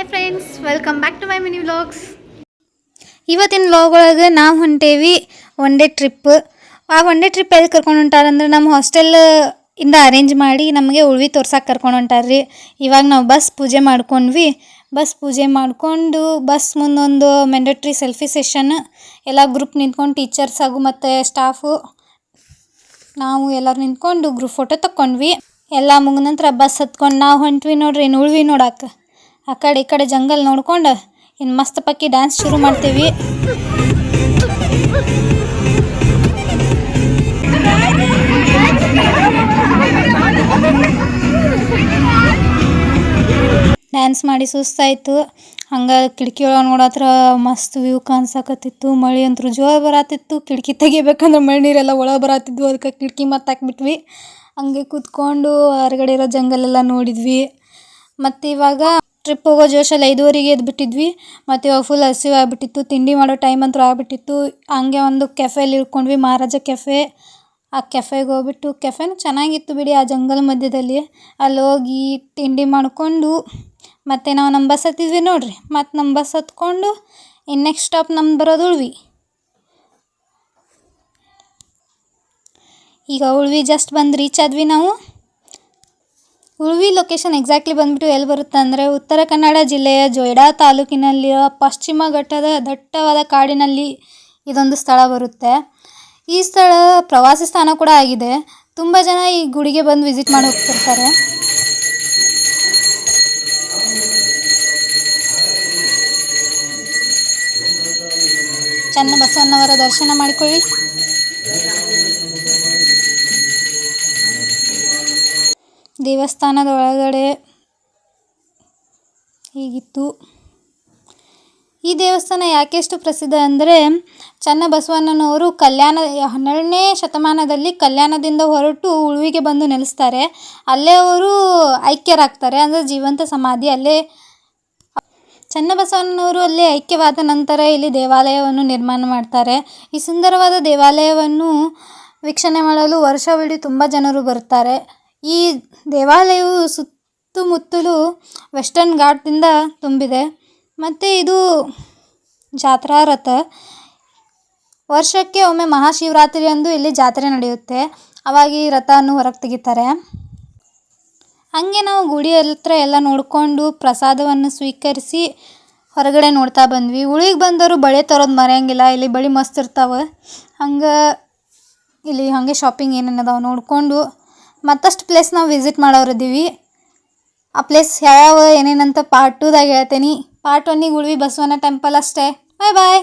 Hi friends, welcome back to my mini vlogs. ಇವತ್ತಿನ vlog ಒಳಗೆ ನಾವು ಹೊಂಟೇವಿ ಒನ್ ಡೇ ಟ್ರಿಪ್. ಆ ಒನ್ ಡೇ ಟ್ರಿಪ್ ಎಲ್ಲಿ ಕರ್ಕೊಂಡು ಹೊಂಟಾರಂದ್ರೆ ನಮ್ಮ ಹಾಸ್ಟೆಲ್ ಇಂದ ಅರೇಂಜ್ ಮಾಡಿ ನಮಗೆ ಉಳ್ವಿ ತೋರ್ಸಕ್ಕೆ ಕರ್ಕೊಂಡು ಹೊಂಟಾರ್ರಿ. ಇವಾಗ ನಾವು ಬಸ್ ಪೂಜೆ ಮಾಡ್ಕೊಂಡ್ವಿ. ಬಸ್ ಪೂಜೆ ಮಾಡಿಕೊಂಡು ಬಸ್ ಮುಂದೊಂದು ಮ್ಯಾಂಡೇಟ್ರಿ ಸೆಲ್ಫಿ ಸೆಷನ್, ಎಲ್ಲ ಗ್ರೂಪ್ ನಿಂತ್ಕೊಂಡು ಟೀಚರ್ಸ್ ಹಾಗೂ ಮತ್ತು ಸ್ಟಾಫು ನಾವು ಎಲ್ಲರೂ ನಿಂತ್ಕೊಂಡು ಗ್ರೂಪ್ ಫೋಟೋ ತಕ್ಕೊಂಡ್ವಿ. ಎಲ್ಲ ಮುಗಿದ ನಂತರ ಬಸ್ ಹತ್ಕೊಂಡು ನಾವು ಹೊಂಟ್ವಿ ನೋಡ್ರಿ ಇನ್ನು ಉಳ್ವಿ ನೋಡಕ್ಕೆ. ಆ ಕಡೆ ಈ ಕಡೆ ಜಂಗಲ್ ನೋಡ್ಕೊಂಡು ಇನ್ನು ಮಸ್ತ್ ಪಕ್ಕಿ ಡ್ಯಾನ್ಸ್ ಶುರು ಮಾಡ್ತೀವಿ. ಡ್ಯಾನ್ಸ್ ಮಾಡಿ ಸುಸ್ತಾಯಿತು. ಹಂಗೆ ಕಿಟಕಿ ಒಳಗೆ ನೋಡತ್ರ ಮಸ್ತ್ ವ್ಯೂ ಕಾಣಿಸಕತ್ತಿತ್ತು. ಮಳೆ ಅಂತೂ ಜೋರು ಬರತ್ತಿತ್ತು. ಕಿಟಕಿ ತೆಗಿಬೇಕಂದ್ರೆ ಮಳೆ ನೀರೆಲ್ಲ ಒಳಗೆ ಬರತ್ತಿದ್ವು. ಅದಕ್ಕೆ ಕಿಟಕಿ ಮತ್ತೆ ಹಾಕ್ಬಿಟ್ವಿ. ಹಂಗೆ ಕೂತ್ಕೊಂಡು ಹೊರಗಡೆ ಇರೋ ಜಂಗಲೆಲ್ಲ ನೋಡಿದ್ವಿ. ಮತ್ತು ಇವಾಗ ಟ್ರಿಪ್ ಹೋಗೋ ಜೋಶಲ್ಲಿ 5:30ಗೆ ಎದ್ದು ಬಿಟ್ಟಿದ್ವಿ. ಮತ್ತು ಇವಾಗ ಫುಲ್ ಹಸಿವು ಆಗಿಬಿಟ್ಟಿತ್ತು. ತಿಂಡಿ ಮಾಡೋ ಟೈಮ್ ಅಂತೂ ಆಗಿಬಿಟ್ಟಿತ್ತು. ಹಂಗೆ ಒಂದು ಕೆಫೆಯಲ್ಲಿ ಇಳ್ಕೊಂಡ್ವಿ, ಮಹಾರಾಜ ಕೆಫೆ. ಆ ಕೆಫೆಗೆ ಹೋಗ್ಬಿಟ್ಟು, ಕೆಫೆನೂ ಚೆನ್ನಾಗಿತ್ತು ಬಿಡಿ, ಆ ಜಂಗಲ್ ಮಧ್ಯದಲ್ಲಿ. ಅಲ್ಲಿ ಹೋಗಿ ತಿಂಡಿ ಮಾಡಿಕೊಂಡು ಮತ್ತು ನಾವು ನಮ್ಮ ಬಸ್ ಹತ್ತಿದ್ವಿ ನೋಡ್ರಿ. ಮತ್ತು ನಮ್ಮ ಬಸ್ ಹತ್ಕೊಂಡು ಇನ್ನು ನೆಕ್ಸ್ಟ್ ಸ್ಟಾಪ್ ನಮ್ದು ಬರೋದು ಉಳ್ವಿ. ಈಗ ಉಳ್ವಿ ಜಸ್ಟ್ ಬಂದು ರೀಚ್ ಆದ್ವಿ ನಾವು. ಉಳ್ವಿ ಲೊಕೇಶನ್ ಎಕ್ಸಾಕ್ಟ್ಲಿ ಬಂದುಬಿಟ್ಟು ಎಲ್ಲಿ ಬರುತ್ತೆ ಅಂದರೆ ಉತ್ತರ ಕನ್ನಡ ಜಿಲ್ಲೆಯ ಜೊಯ್ಡಾ ತಾಲೂಕಿನಲ್ಲಿರೋ ಪಶ್ಚಿಮ ಘಟ್ಟದ ದಟ್ಟವಾದ ಕಾಡಿನಲ್ಲಿ ಇದೊಂದು ಸ್ಥಳ ಬರುತ್ತೆ. ಈ ಸ್ಥಳ ಪ್ರವಾಸಿ ಸ್ಥಾನ ಕೂಡ ಆಗಿದೆ. ತುಂಬ ಜನ ಈ ಗುಡಿಗೆ ಬಂದು ವಿಸಿಟ್ ಮಾಡಿ ಹೋಗ್ತಿರ್ತಾರೆ. ಚನ್ನ ಬಸವಣ್ಣವರ ದರ್ಶನ ಮಾಡಿಕೊಳ್ಳಿ. ದೇವಸ್ಥಾನದ ಒಳಗಡೆ ಹೀಗಿತ್ತು. ಈ ದೇವಸ್ಥಾನ ಯಾಕೆಷ್ಟು ಪ್ರಸಿದ್ಧ ಅಂದರೆ ಚನ್ನ ಬಸವಣ್ಣನವರು 12ನೇ ಶತಮಾನದಲ್ಲಿ ಕಲ್ಯಾಣದಿಂದ ಹೊರಟು ಉಳ್ವಿಗೆ ಬಂದು ನೆಲೆಸ್ತಾರೆ. ಅಲ್ಲೇ ಅವರು ಐಕ್ಯರಾಗ್ತಾರೆ, ಅಂದರೆ ಜೀವಂತ ಸಮಾಧಿ ಅಲ್ಲೇ. ಚನ್ನಬಸವಣ್ಣನವರು ಅಲ್ಲೇ ಐಕ್ಯವಾದ ನಂತರ ಇಲ್ಲಿ ದೇವಾಲಯವನ್ನು ನಿರ್ಮಾಣ ಮಾಡ್ತಾರೆ. ಈ ಸುಂದರವಾದ ದೇವಾಲಯವನ್ನು ವೀಕ್ಷಣೆ ಮಾಡಲು ವರ್ಷವಿಡೀ ತುಂಬ ಜನರು ಬರ್ತಾರೆ. ಈ ದೇವಾಲಯವು ಸುತ್ತಮುತ್ತಲು ವೆಸ್ಟರ್ನ್ ಘಾಟ್ದಿಂದ ತುಂಬಿದೆ. ಮತ್ತು ಇದು ಜಾತ್ರಾ ರಥ. ವರ್ಷಕ್ಕೆ ಒಮ್ಮೆ ಮಹಾಶಿವರಾತ್ರಿಯಂದು ಇಲ್ಲಿ ಜಾತ್ರೆ ನಡೆಯುತ್ತೆ. ಅವಾಗ ಈ ರಥವನ್ನು ಹೊರಗೆ ತೆಗಿತಾರೆ. ಹಾಗೆ ನಾವು ಗುಡಿ ಹತ್ರ ಎಲ್ಲ ನೋಡಿಕೊಂಡು ಪ್ರಸಾದವನ್ನು ಸ್ವೀಕರಿಸಿ ಹೊರಗಡೆ ನೋಡ್ತಾ ಬಂದ್ವಿ. ಉಳಿಗೆ ಬಂದವರು ಬಳೆ ತರೋದು ಮರೆಯಂಗಿಲ್ಲ. ಇಲ್ಲಿ ಬಳೆ ಮಸ್ತ್ ಇರ್ತಾವೆ. ಹಂಗೆ ಇಲ್ಲಿ ಹಾಗೆ ಶಾಪಿಂಗ್ ಏನೇನದಾವೆ ನೋಡಿಕೊಂಡು ಮತ್ತಷ್ಟು ಪ್ಲೇಸ್ ನಾವು ವಿಸಿಟ್ ಮಾಡೋರಿದ್ದೀವಿ. ಆ ಪ್ಲೇಸ್ ಯಾವ್ಯಾವ ಏನೇನಂತ ಪಾರ್ಟ್ 2ದಾಗ ಹೇಳ್ತೇನೆ. ಪಾರ್ಟ್ 1ಗೆ ಉಳ್ವಿ ಬಸವಣ್ಣ ಟೆಂಪಲ್ ಅಷ್ಟೇ. ಬಾಯ್ ಬಾಯ್.